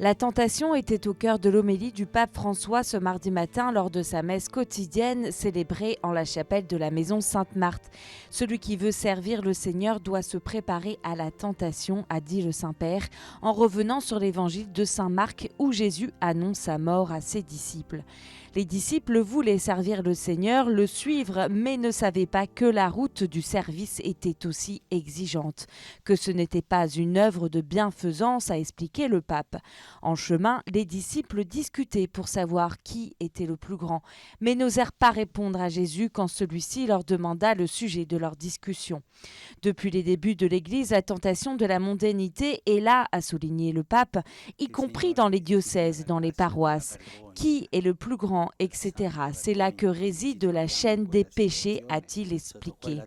La tentation était au cœur de l'homélie du pape François ce mardi matin lors de sa messe quotidienne célébrée en la chapelle de la maison Sainte-Marthe. Celui qui veut servir le Seigneur doit se préparer à la tentation, a dit le Saint-Père, en revenant sur l'évangile de Saint Marc où Jésus annonce sa mort à ses disciples. Les disciples voulaient servir le Seigneur, le suivre, mais ne savaient pas que la route du service était aussi exigeante, que ce n'était pas une œuvre de bienfaisance, a expliqué le pape. En chemin, les disciples discutaient pour savoir qui était le plus grand, mais n'osèrent pas répondre à Jésus quand celui-ci leur demanda le sujet de leur discussion. Depuis les débuts de l'Église, la tentation de la mondanité est là, a souligné le pape, y compris dans les diocèses, dans les paroisses. Qui est le plus grand, etc. C'est là que réside la chaîne des péchés, a-t-il expliqué.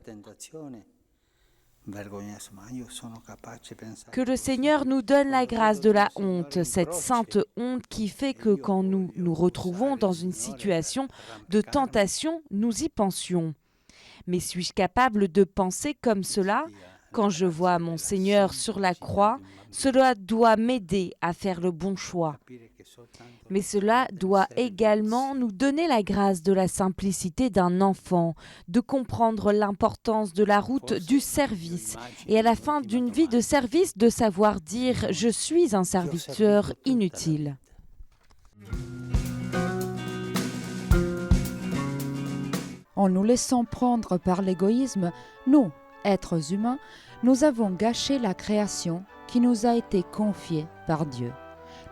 Que le Seigneur nous donne la grâce de la honte, cette sainte honte qui fait que quand nous nous retrouvons dans une situation de tentation, nous y pensions. Mais suis-je capable de penser comme cela ? Quand je vois mon Seigneur sur la croix, cela doit m'aider à faire le bon choix. Mais cela doit également nous donner la grâce de la simplicité d'un enfant, de comprendre l'importance de la route du service et à la fin d'une vie de service de savoir dire « Je suis un serviteur inutile ». En nous laissant prendre par l'égoïsme, nous, êtres humains, nous avons gâché la création qui nous a été confiée par Dieu.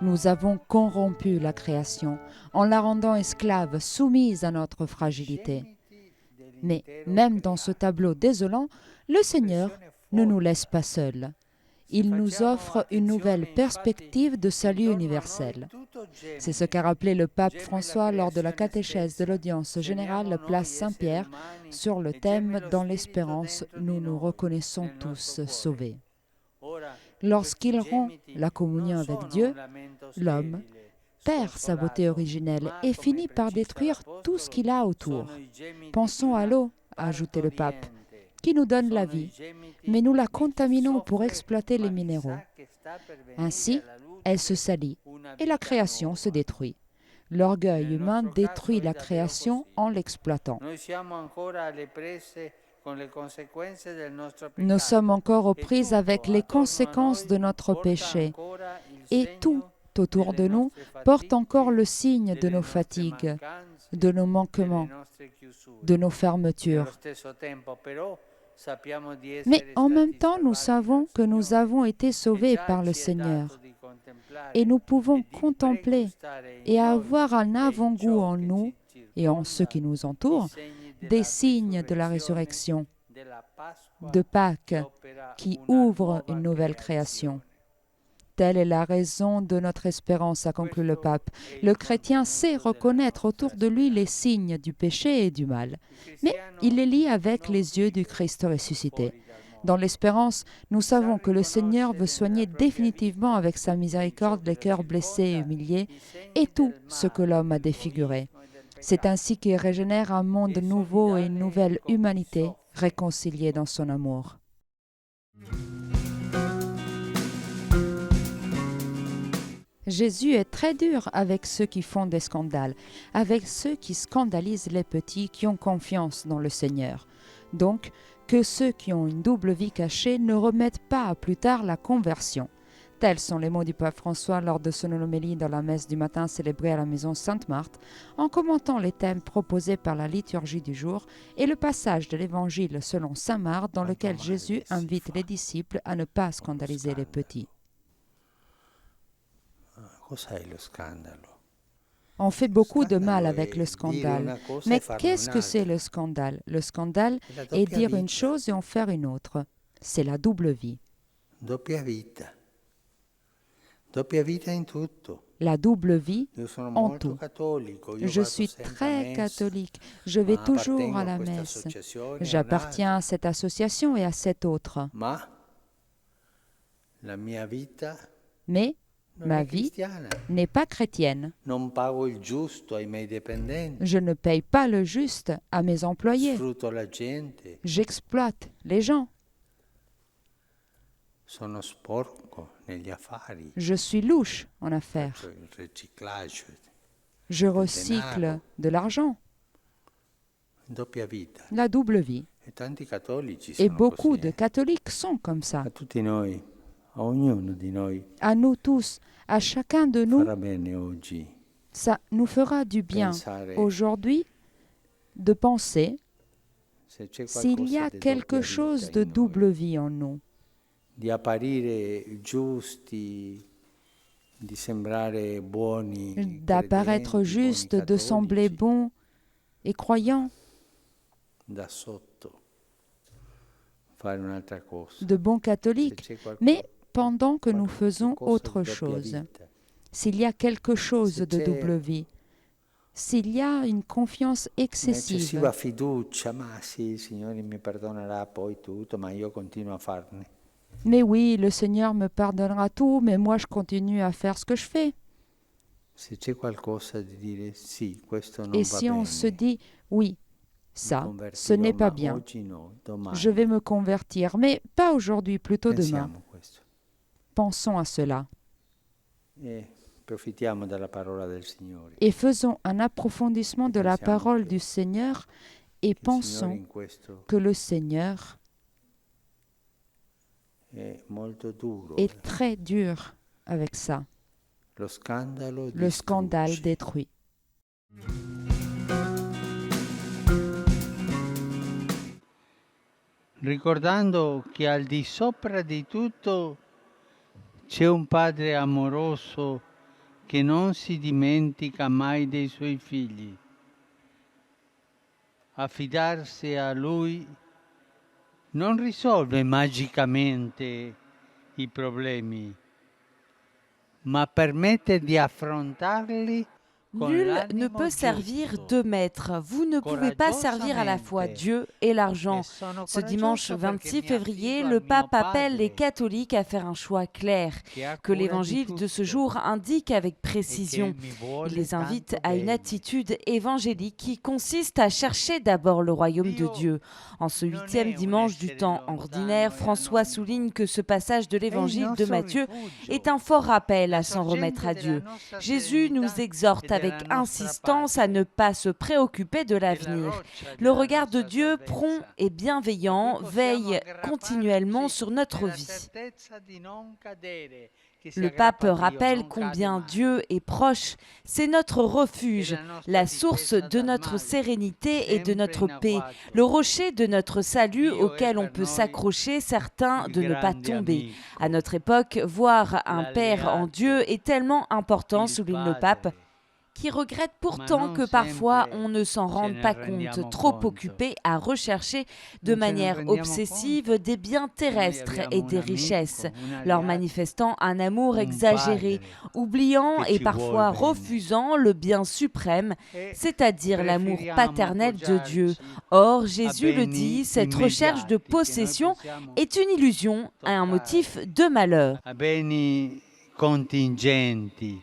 Nous avons corrompu la création en la rendant esclave, soumise à notre fragilité. Mais même dans ce tableau désolant, le Seigneur ne nous laisse pas seuls. Il nous offre une nouvelle perspective de salut universel. C'est ce qu'a rappelé le pape François lors de la catéchèse de l'audience générale place Saint-Pierre sur le thème « Dans l'espérance, nous nous reconnaissons tous sauvés ». Lorsqu'il rompt la communion avec Dieu, l'homme perd sa beauté originelle et finit par détruire tout ce qu'il a autour. Pensons à l'eau, a ajouté le pape, qui nous donne la vie, mais nous la contaminons pour exploiter les minéraux. Ainsi, elle se salit et la création se détruit. L'orgueil humain détruit la création en l'exploitant. Nous sommes encore aux prises avec les conséquences de notre péché et tout autour de nous porte encore le signe de nos fatigues, de nos manquements, de nos fermetures. Mais en même temps, nous savons que nous avons été sauvés par le Seigneur et nous pouvons contempler et avoir un avant-goût en nous et en ceux qui nous entourent des signes de la résurrection, de Pâques, qui ouvrent une nouvelle création. Telle est la raison de notre espérance, a conclu le pape. Le chrétien sait reconnaître autour de lui les signes du péché et du mal, mais il les lit avec les yeux du Christ ressuscité. Dans l'espérance, nous savons que le Seigneur veut soigner définitivement avec sa miséricorde les cœurs blessés et humiliés et tout ce que l'homme a défiguré. C'est ainsi qu'il régénère un monde nouveau et une nouvelle humanité réconciliée dans son amour. Jésus est très dur avec ceux qui font des scandales, avec ceux qui scandalisent les petits qui ont confiance dans le Seigneur. Donc, que ceux qui ont une double vie cachée ne remettent pas à plus tard la conversion. Tels sont les mots du pape François lors de son homélie dans la messe du matin célébrée à la maison Sainte-Marthe, en commentant les thèmes proposés par la liturgie du jour et le passage de l'évangile selon saint Marc dans lequel Jésus invite les disciples à ne pas scandaliser les petits. On fait beaucoup de mal avec le scandale. Mais qu'est-ce que c'est le scandale ? Le scandale est dire une chose et en faire une autre. C'est la double vie. La double vie en tout. Je suis très catholique. Je vais toujours à la messe. J'appartiens à cette association et à cette autre. Mais ma vie n'est pas chrétienne. Je ne paye pas le juste à mes employés. J'exploite les gens. sono sporco negli affari, Je suis louche en affaires. faccio il riciclaggio, Je recycle de l'argent. doppia vita. La double vie. E tanti cattolici Et sono beaucoup così. de catholiques sont comme ça. A tutti noi, a ognuno di noi, À nous tous, à chacun de nous, farà bene oggi ça nous fera du bien pensare aujourd'hui de penser se c'è s'il y qualcosa a di quelque doppia chose vita de in noi, double vie en nous, di apparire giusti, di sembrare buoni, d'apparaître credenti, juste, buoni de sembler cattolici, bon et croyant, da sotto fare un'altra cosa. de bons Se catholiques. c'è qualcosa, Mais pendant que nous faisons qualcosa di autre doppia chose, vita, s'il y a quelque chose Se de c'è double vie, s'il y a une confiance excessive, un'eccessiva fiducia, ma sì, il Signore mi perdonerà poi tutto, ma io continuo a farne. mais oui, le Seigneur me pardonnera tout, mais moi je continue à faire ce que je fais. Se c'è qualcosa di dire sì, questo non Et va si on bene, se dit, oui, mi ça, ce convertirò, n'est pas ma bien, oggi no, domani. je vais me convertir, mais pas aujourd'hui, plutôt demain. Pensiamo questo. Pensons à cela E approfittiamo della parola del Signore. et faisons un approfondissement de la Pensiamo parole che du Seigneur et Il Signore pensons in questo que le Seigneur è molto duro. est très dur avec ça. Lo scandalo Le scandale distrugge. détruit. Ricordando che al di sopra di tutto c'è un Padre amoroso che non si dimentica mai dei suoi figli. Affidarsi a Lui non risolve magicamente i problemi, ma permette di affrontarli con Nul ne l'animo peut servir giusto. deux maîtres. Vous ne pouvez pas servir à la fois Dieu et l'argent. Ce dimanche 26 février, le pape appelle les catholiques à faire un choix clair, que l'évangile de ce jour indique avec précision. Il les invite à une attitude évangélique qui consiste à chercher d'abord le royaume de Dieu. En ce 8e dimanche du temps ordinaire, François souligne que ce passage de l'évangile de Matthieu est un fort rappel à s'en remettre à Dieu. Jésus nous exhorte avec insistance à ne pas se préoccuper de l'avenir. Le regard de Dieu, prompt et bienveillant, veille continuellement sur notre vie. Le pape rappelle combien Dieu est proche. C'est notre refuge, la source de notre sérénité et de notre paix, le rocher de notre salut auquel on peut s'accrocher, certain de ne pas tomber. À notre époque, voir un Père en Dieu est tellement important, souligne le pape, qui regrette pourtant que parfois on ne s'en rende pas compte, trop occupé à rechercher de manière obsessive des biens terrestres et des richesses, leur manifestant un amour exagéré, oubliant et parfois refusant le bien suprême, c'est-à-dire l'amour paternel de Dieu. Or, Jésus le dit, cette recherche de possession est une illusion, un motif de malheur. A beni contingenti